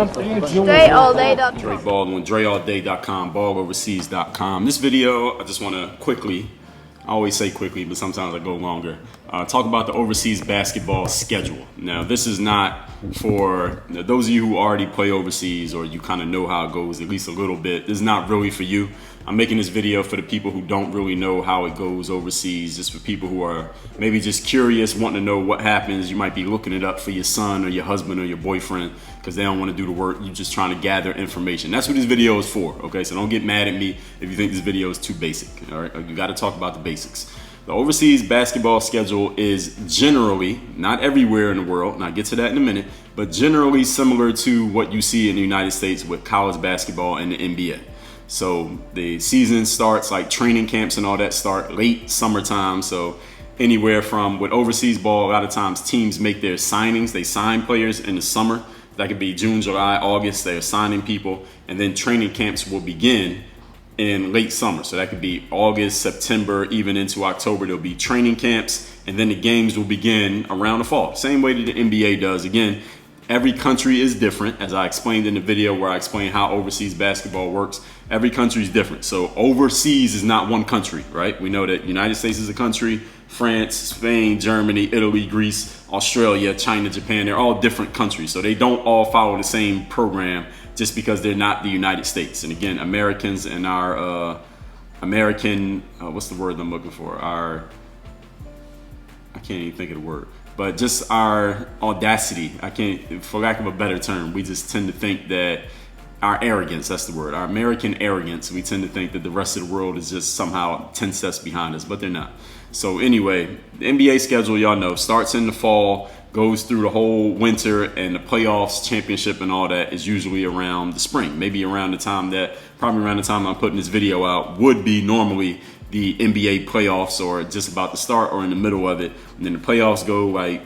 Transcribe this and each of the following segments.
DreAllDay.com. Dre Baldwin, DreAllDay.com, balloverseas.com. This video, I just want to quickly, I always say quickly, but sometimes I go longer, talk about the overseas basketball schedule. Now, this is not for those of you who already play overseas or you kind of know how it goes at least a little bit. This is not really for you. I'm making this video for the people who don't really know how it goes overseas, just for people who are maybe just curious, wanting to know what happens. You might be looking it up for your son or your husband or your boyfriend because they don't want to do the work. You're just trying to gather information. That's what this video is for, okay? So don't get mad at me if you think this video is too basic, all right? You got to talk about the basics. The overseas basketball schedule is generally, not everywhere in the world, and I'll get to that in a minute, but generally similar to what you see in the United States with college basketball and the NBA. So the season starts, like training camps and all that start late summertime. So anywhere from with overseas ball, a lot of times teams make their signings. They sign players in the summer. That could be June, July, August. They're signing people. And then training camps will begin in late summer. So that could be August, September, even into October. There'll be training camps. And then the games will begin around the fall. Same way that the NBA does. Again, every country is different, as I explained in the video where I explained how overseas basketball works. Every country is different. So overseas is not one country, right? We know that United States is a country, France, Spain, Germany, Italy, Greece, Australia, China, Japan, they're all different countries. So they don't all follow the same program just because they're not the United States. And again, Americans and our what's the word I'm looking for? I can't even think of the word. But just our audacity, for lack of a better term, we just tend to think that our arrogance, that's the word, our American arrogance, we tend to think that the rest of the world is just somehow 10 steps behind us, but they're not. So anyway, the NBA schedule, y'all know, starts in the fall, goes through the whole winter, and the playoffs, championship, and all that is usually around the spring. Maybe around the time I'm putting this video out would be normally the NBA playoffs, or just about to start or in the middle of it. And then the playoffs go like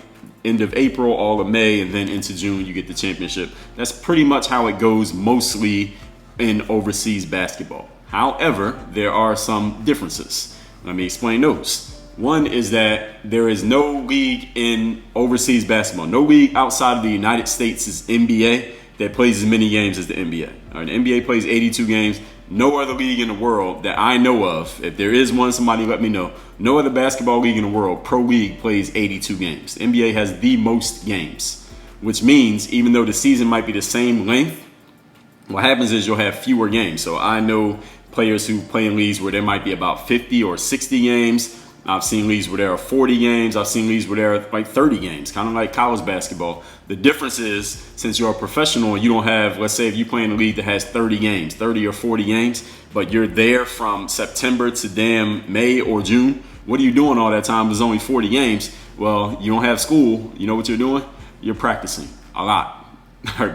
end of April, all of May, and then into June you get the championship. That's pretty much how it goes mostly in overseas basketball. However, there are some differences. Let me explain those. One is that there is no league in overseas basketball, no league outside of the United States' NBA that plays as many games as the NBA. All right, the NBA plays 82 games. No other league in the world that I know of, if there is one, somebody let me know. No other basketball league in the world, pro league, plays 82 games. The NBA has the most games, which means even though the season might be the same length, what happens is you'll have fewer games. So I know players who play in leagues where there might be about 50 or 60 games. I've seen leagues where there are 40 games. I've seen leagues where there are like 30 games, kind of like college basketball. The difference is, since you're a professional and you don't have, let's say if you play in a league that has 30 games, 30 or 40 games, but you're there from September to damn May or June, what are you doing all that time? There's only 40 games. Well, you don't have school. You know what you're doing? You're practicing a lot.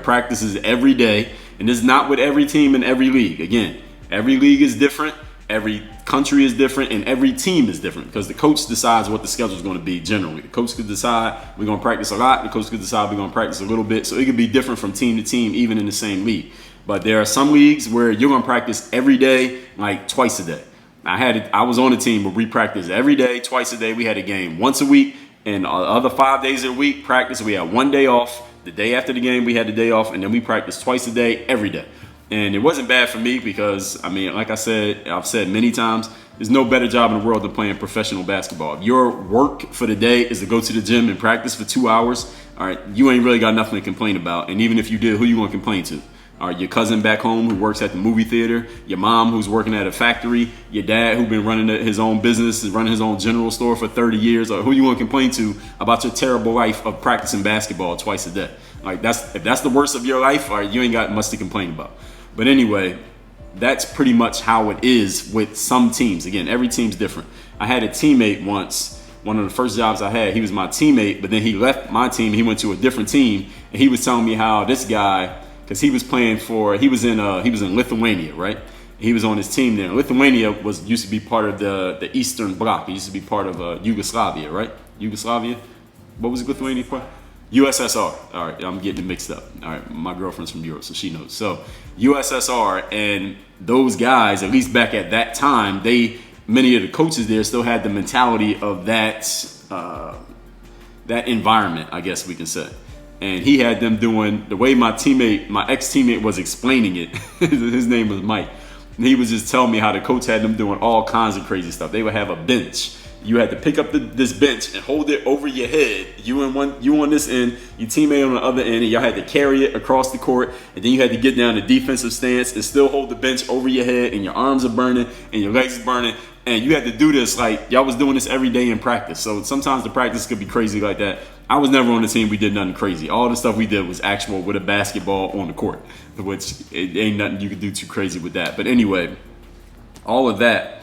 Practices every day. And this is not with every team in every league. Again, every league is different. Every country is different, and every team is different because the coach decides what the schedule is going to be generally. The coach could decide we're going to practice a lot. The coach could decide we're going to practice a little bit. So it could be different from team to team, even in the same league. But there are some leagues where you're going to practice every day, like twice a day. I was on a team where we practiced every day, twice a day. We had a game once a week, and the other 5 days of the week practice. We had one day off. The day after the game, we had the day off, and then we practiced twice a day, every day. And it wasn't bad for me because, I mean, like I said, I've said many times, there's no better job in the world than playing professional basketball. If your work for the day is to go to the gym and practice for 2 hours, all right, you ain't really got nothing to complain about. And even if you did, who you going to complain to? All right, your cousin back home who works at the movie theater, your mom who's working at a factory, your dad who's been running his own business, running his own general store for 30 years, or who you want to complain to about your terrible life of practicing basketball twice a day. Like if that's the worst of your life, all right, you ain't got much to complain about. But anyway, that's pretty much how it is with some teams. Again, every team's different. I had a teammate once, one of the first jobs I had, he was my teammate, but then he left my team, he went to a different team, and he was telling me how this guy, because he was in Lithuania, right? He was on his team there. Lithuania used to be part of the Eastern Bloc. It used to be part of Yugoslavia, right? Yugoslavia? What was Lithuania part? USSR. All right, I'm getting it mixed up. All right, my girlfriend's from Europe, so she knows. So USSR, and those guys, at least back at that time, many of the coaches there still had the mentality of that environment, I guess we can say. and he had them doing the way my ex-teammate was explaining it. His name was Mike. And he was just telling me how the coach had them doing all kinds of crazy stuff. They would have a bench. You had to pick up this bench and hold it over your head. You on this end, your teammate on the other end, and y'all had to carry it across the court. And then you had to get down to defensive stance and still hold the bench over your head, and your arms are burning and your legs are burning. And you had to do this like y'all was doing this every day in practice. So sometimes the practice could be crazy like that. I was never on the team we did nothing crazy. All the stuff we did was actual with a basketball on the court, which it ain't nothing you could do too crazy with that. But anyway, all of that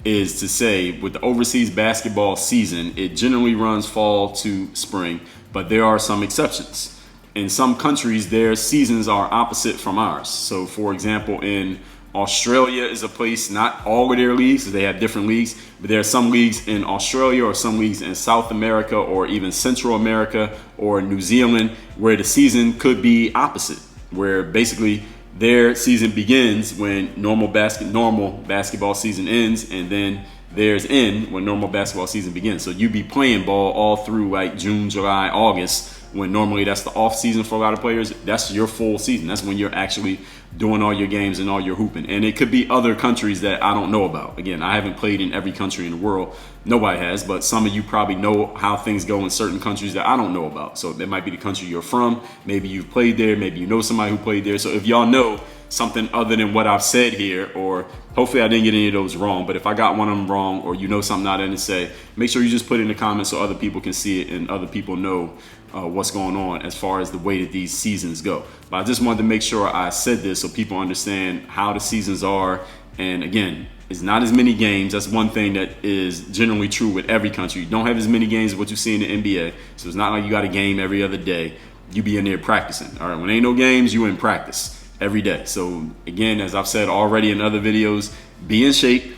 is to say, with the overseas basketball season, it generally runs fall to spring, but there are some exceptions. In some countries, their seasons are opposite from ours. So for example, in Australia is a place, not all of their leagues, because they have different leagues, but there are some leagues in Australia or some leagues in South America or even Central America or New Zealand where the season could be opposite, where basically their season begins when normal basketball season ends, and then theirs end when normal basketball season begins. So you'd be playing ball all through like June, July, August, when normally that's the off season for a lot of players. That's your full season. That's when you're actually doing all your games and all your hooping. And it could be other countries that I don't know about. Again, I haven't played in every country in the world. Nobody has, but some of you probably know how things go in certain countries that I don't know about. So that might be the country you're from. Maybe you've played there. Maybe you know somebody who played there. So if y'all know something other than what I've said here, or hopefully I didn't get any of those wrong, but if I got one of them wrong, or you know something I didn't say, make sure you just put it in the comments so other people can see it and other people know what's going on as far as the way that these seasons go. But I just wanted to make sure I said this so people understand how the seasons are. And again, it's not as many games. That's one thing that is generally true with every country. You don't have as many games as what you see in the NBA. So it's not like you got a game every other day. You be in there practicing. All right, when ain't no games, you in practice every day. So again, as I've said already in other videos, be in shape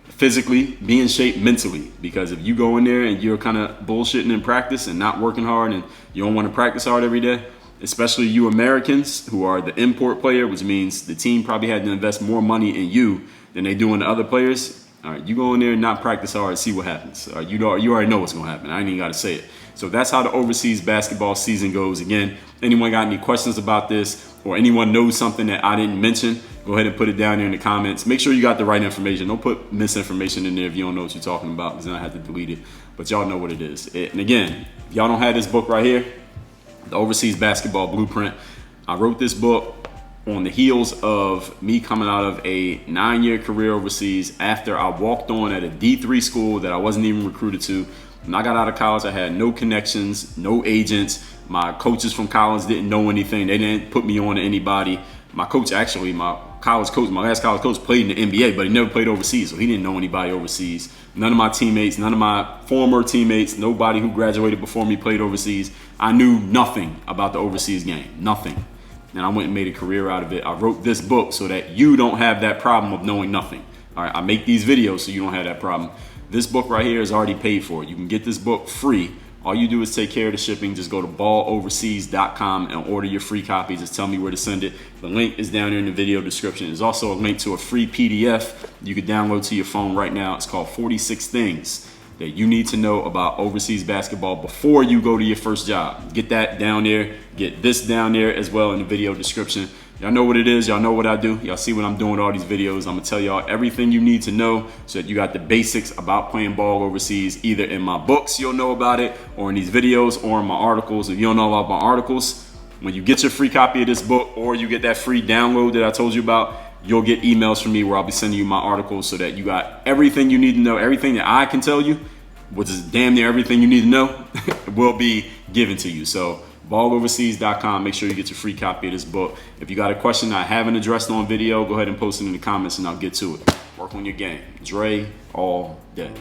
physically, be in shape mentally, because if you go in there and you're kind of bullshitting in practice and not working hard and you don't want to practice hard every day, especially you Americans who are the import player, which means the team probably had to invest more money in you than they do in the other players. All right, you go in there and not practice hard, see what happens. You already know what's going to happen. I ain't even got to say it. So that's how the overseas basketball season goes. Again, anyone got any questions about this, or anyone knows something that I didn't mention, go ahead and put it down there in the comments. Make sure you got the right information. Don't put misinformation in there if you don't know what you're talking about, because then I have to delete it. But y'all know what it is. And again, if y'all don't have this book right here, The Overseas Basketball Blueprint. I wrote this book on the heels of me coming out of a 9-year career overseas after I walked on at a D3 school that I wasn't even recruited to. When I got out of college, I had no connections, no agents. My coaches from college didn't know anything. They didn't put me on to anybody. My coach, actually, my last college coach played in the NBA, but he never played overseas, so he didn't know anybody overseas. None of my teammates, none of my former teammates, nobody who graduated before me played overseas. I knew nothing about the overseas game, nothing. And I went and made a career out of it. I wrote this book so that you don't have that problem of knowing nothing. All right, I make these videos so you don't have that problem. This book right here is already paid for. You can get this book free. All you do is take care of the shipping. Just go to balloverseas.com and order your free copy. Just tell me where to send it. The link is down there in the video description. There's also a link to a free PDF you can download to your phone right now. It's called 46 Things That You Need to Know About Overseas Basketball Before You Go to Your First Job. Get that down there. Get this down there as well in the video description. Y'all know what it is. Y'all know what I do. Y'all see what I'm doing with all these videos. I'm going to tell y'all everything you need to know so that you got the basics about playing ball overseas, either in my books, you'll know about it, or in these videos, or in my articles. If you don't know about my articles, when you get your free copy of this book or you get that free download that I told you about, you'll get emails from me where I'll be sending you my articles so that you got everything you need to know, everything that I can tell you, which is damn near everything you need to know, will be given to you. So balloverseas.com. Make sure you get your free copy of this book. If you got a question I haven't addressed on video, go ahead and post it in the comments and I'll get to it. Work on your game. Dre all day.